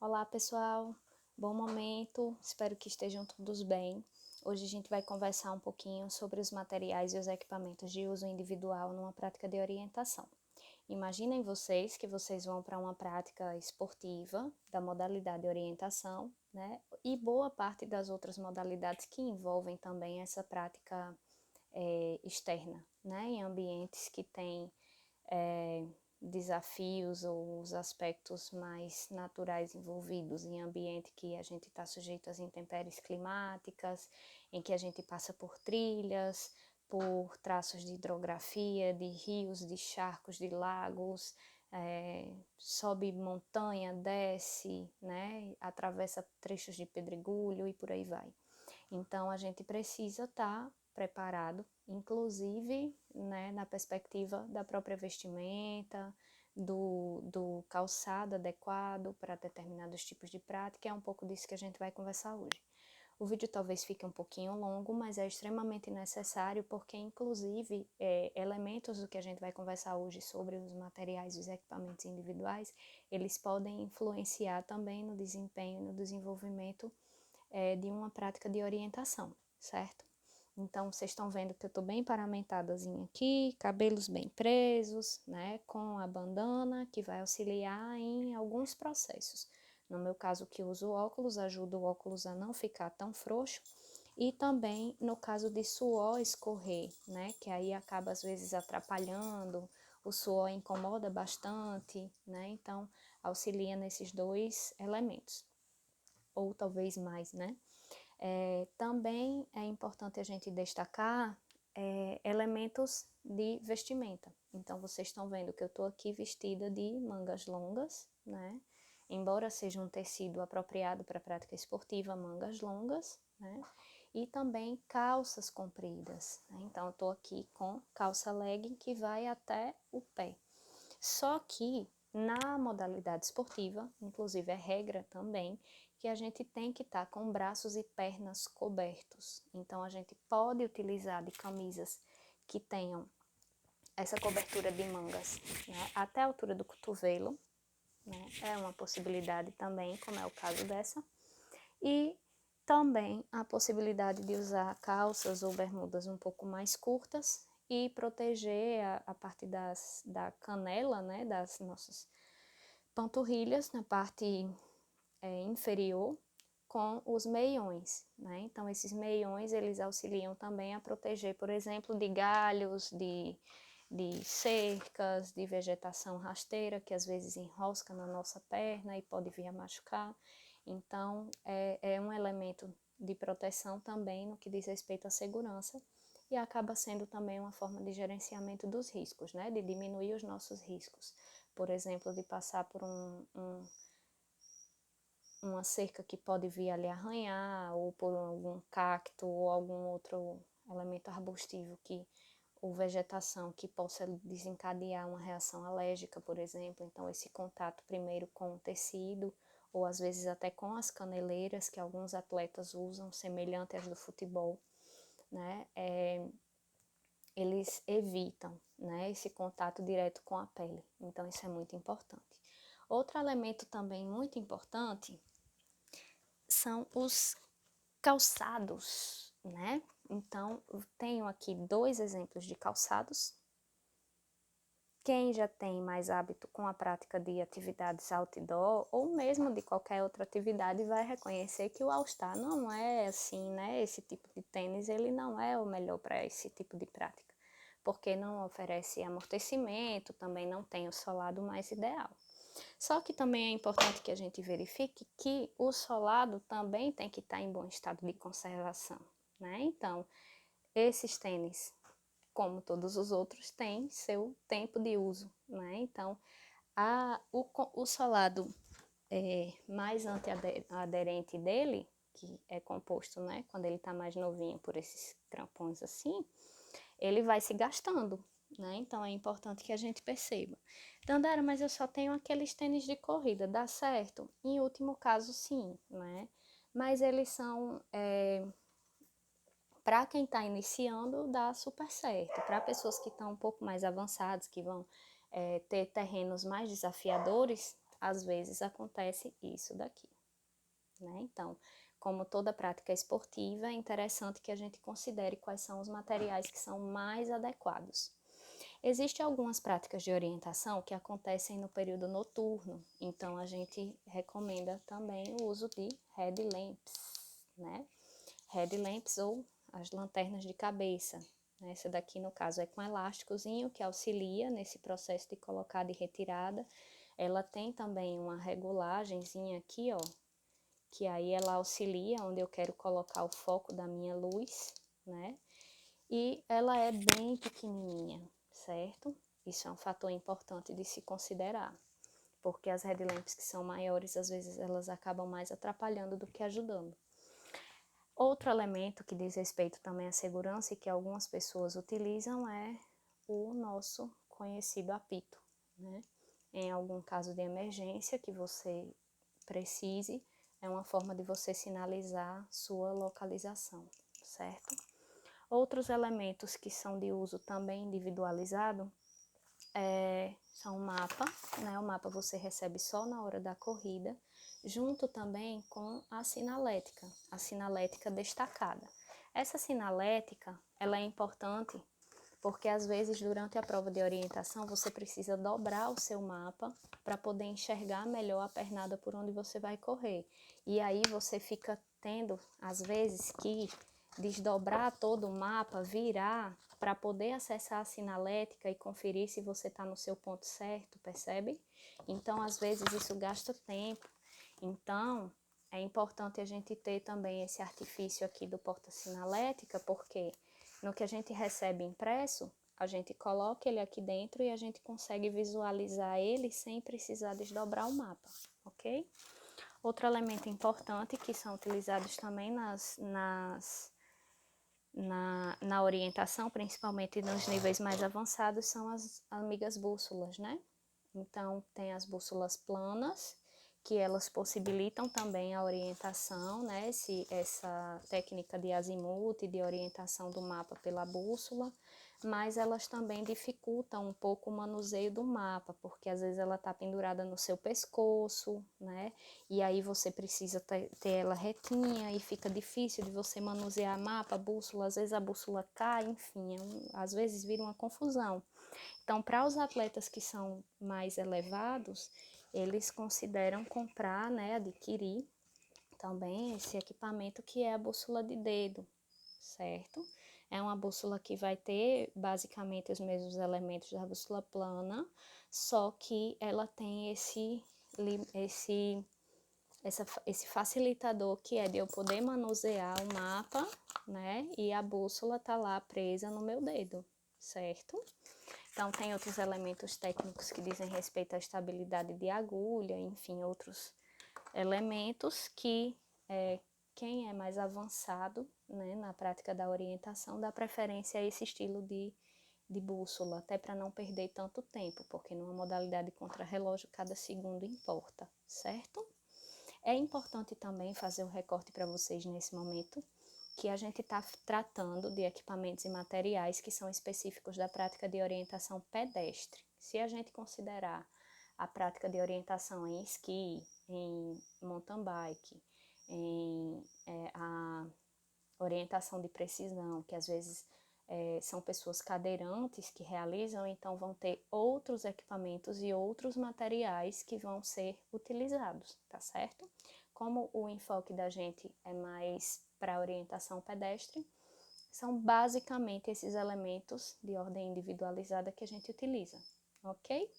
Olá pessoal, bom momento, espero que estejam todos bem. Hoje a gente vai conversar um pouquinho sobre os materiais e os equipamentos de uso individual numa prática de orientação. Imaginem vocês que vocês vão para uma prática esportiva da modalidade de orientação, né? E boa parte das outras modalidades que envolvem também essa prática externa, né? Em ambientes que têm desafios ou os aspectos mais naturais envolvidos em ambiente que a gente está sujeito às intempéries climáticas, em que a gente passa por trilhas, por traços de hidrografia, de rios, de charcos, de lagos, sobe montanha, desce, né, atravessa trechos de pedregulho e por aí vai. Então, a gente precisa estar preparado, inclusive, né, na perspectiva da própria vestimenta, do calçado adequado para determinados tipos de prática. É um pouco disso que a gente vai conversar hoje. O vídeo talvez fique um pouquinho longo, mas é extremamente necessário porque, inclusive, elementos do que a gente vai conversar hoje sobre os materiais e os equipamentos individuais, eles podem influenciar também no desempenho e no desenvolvimento de uma prática de orientação, certo? Então, vocês estão vendo que eu estou bem paramentadazinha aqui, cabelos bem presos, né, com a bandana, que vai auxiliar em alguns processos. No meu caso, que uso óculos, ajuda o óculos a não ficar tão frouxo. E também no caso de suor escorrer, né, que aí acaba às vezes atrapalhando, o suor incomoda bastante, né, então auxilia nesses dois elementos, ou talvez mais, né. Também é importante a gente destacar elementos de vestimenta. Então, vocês estão vendo que eu estou aqui vestida de mangas longas, né? Embora seja um tecido apropriado para a prática esportiva, mangas longas, né? E também calças compridas, né? Então, eu estou aqui com calça legging que vai até o pé. Só que na modalidade esportiva, inclusive é regra também, que a gente tem que estar com braços e pernas cobertos. Então, a gente pode utilizar de camisas que tenham essa cobertura de mangas, né, até a altura do cotovelo, né, é uma possibilidade também, como é o caso dessa. E também a possibilidade de usar calças ou bermudas um pouco mais curtas e proteger a parte da canela, né, das nossas panturrilhas, na parte inferior, com os meiões, né? Então, esses meiões, eles auxiliam também a proteger, por exemplo, de galhos, de cercas, de vegetação rasteira, que às vezes enrosca na nossa perna e pode vir a machucar. Então, é um elemento de proteção também no que diz respeito à segurança e acaba sendo também uma forma de gerenciamento dos riscos, né? De diminuir os nossos riscos. Por exemplo, de passar por uma cerca que pode vir ali arranhar, ou por algum cacto, ou algum outro elemento arbustivo ou vegetação que possa desencadear uma reação alérgica, por exemplo. Então, esse contato primeiro com o tecido, ou às vezes até com as caneleiras que alguns atletas usam, semelhante às do futebol, né? Eles evitam, né, esse contato direto com a pele. Então, isso é muito importante. Outro elemento também muito importante são os calçados, né? Então, tenho aqui 2 exemplos de calçados. Quem já tem mais hábito com a prática de atividades outdoor, ou mesmo de qualquer outra atividade, vai reconhecer que o All-Star não é assim, né? Esse tipo de tênis, ele não é o melhor para esse tipo de prática, porque não oferece amortecimento, também não tem o solado mais ideal. Só que também é importante que a gente verifique que o solado também tem que estar em bom estado de conservação, né? Então, esses tênis, como todos os outros, têm seu tempo de uso, né? Então, o solado mais antiaderente dele, que é composto, né, quando ele está mais novinho por esses crampons assim, ele vai se gastando, né? Então é importante que a gente perceba. Dandara, mas eu só tenho aqueles tênis de corrida, dá certo? Em último caso, sim, né? Mas eles são, para quem está iniciando, dá super certo. Para pessoas que estão um pouco mais avançadas, que vão ter terrenos mais desafiadores, às vezes acontece isso daqui, né? Então, como toda prática esportiva, é interessante que a gente considere quais são os materiais que são mais adequados. Existem algumas práticas de orientação que acontecem no período noturno, então a gente recomenda também o uso de headlamps, né? Headlamps ou as lanternas de cabeça. Essa daqui, no caso, é com elásticozinho que auxilia nesse processo de colocada e retirada. Ela tem também uma regulagenzinha aqui, ó, que aí ela auxilia onde eu quero colocar o foco da minha luz, né? E ela é bem pequenininha, certo? Isso é um fator importante de se considerar, porque as headlamps que são maiores, às vezes elas acabam mais atrapalhando do que ajudando. Outro elemento que diz respeito também à segurança e que algumas pessoas utilizam é o nosso conhecido apito, né? Em algum caso de emergência que você precise, é uma forma de você sinalizar sua localização, certo? Outros elementos que são de uso também individualizado são o mapa, né? O mapa você recebe só na hora da corrida, junto também com a sinalética destacada. Essa sinalética, ela é importante porque às vezes durante a prova de orientação você precisa dobrar o seu mapa para poder enxergar melhor a pernada por onde você vai correr. E aí você fica tendo, às vezes, que desdobrar todo o mapa, virar, para poder acessar a sinalética e conferir se você está no seu ponto certo, percebe? Então, às vezes, isso gasta tempo. Então, é importante a gente ter também esse artifício aqui do porta-sinalética, porque no que a gente recebe impresso, a gente coloca ele aqui dentro e a gente consegue visualizar ele sem precisar desdobrar o mapa, ok? Outro elemento importante que são utilizados também na orientação, principalmente nos níveis mais avançados, são as amigas bússolas, né? Então, tem as bússolas planas, que elas possibilitam também a orientação, né? Essa técnica de azimuth, de orientação do mapa pela bússola, mas elas também dificultam um pouco o manuseio do mapa, porque às vezes ela está pendurada no seu pescoço, né? E aí você precisa ter ela retinha e fica difícil de você manusear mapa, bússola, às vezes a bússola cai, enfim, às vezes vira uma confusão. Então, para os atletas que são mais elevados, eles consideram comprar, né, adquirir também esse equipamento que é a bússola de dedo, certo? É uma bússola que vai ter basicamente os mesmos elementos da bússola plana, só que ela tem esse facilitador que é de eu poder manusear o mapa, né? E a bússola tá lá presa no meu dedo, certo? Então, tem outros elementos técnicos que dizem respeito à estabilidade de agulha, enfim, outros elementos que quem é mais avançado, né, na prática da orientação dá preferência a esse estilo de bússola, até para não perder tanto tempo, porque numa modalidade contra-relógio cada segundo importa, certo? É importante também fazer o recorte para vocês nesse momento, que a gente está tratando de equipamentos e materiais que são específicos da prática de orientação pedestre. Se a gente considerar a prática de orientação em esqui, em mountain bike, em a orientação de precisão, que às vezes são pessoas cadeirantes que realizam, então vão ter outros equipamentos e outros materiais que vão ser utilizados, tá certo? Como o enfoque da gente é mais para orientação pedestre, são basicamente esses elementos de ordem individualizada que a gente utiliza, ok?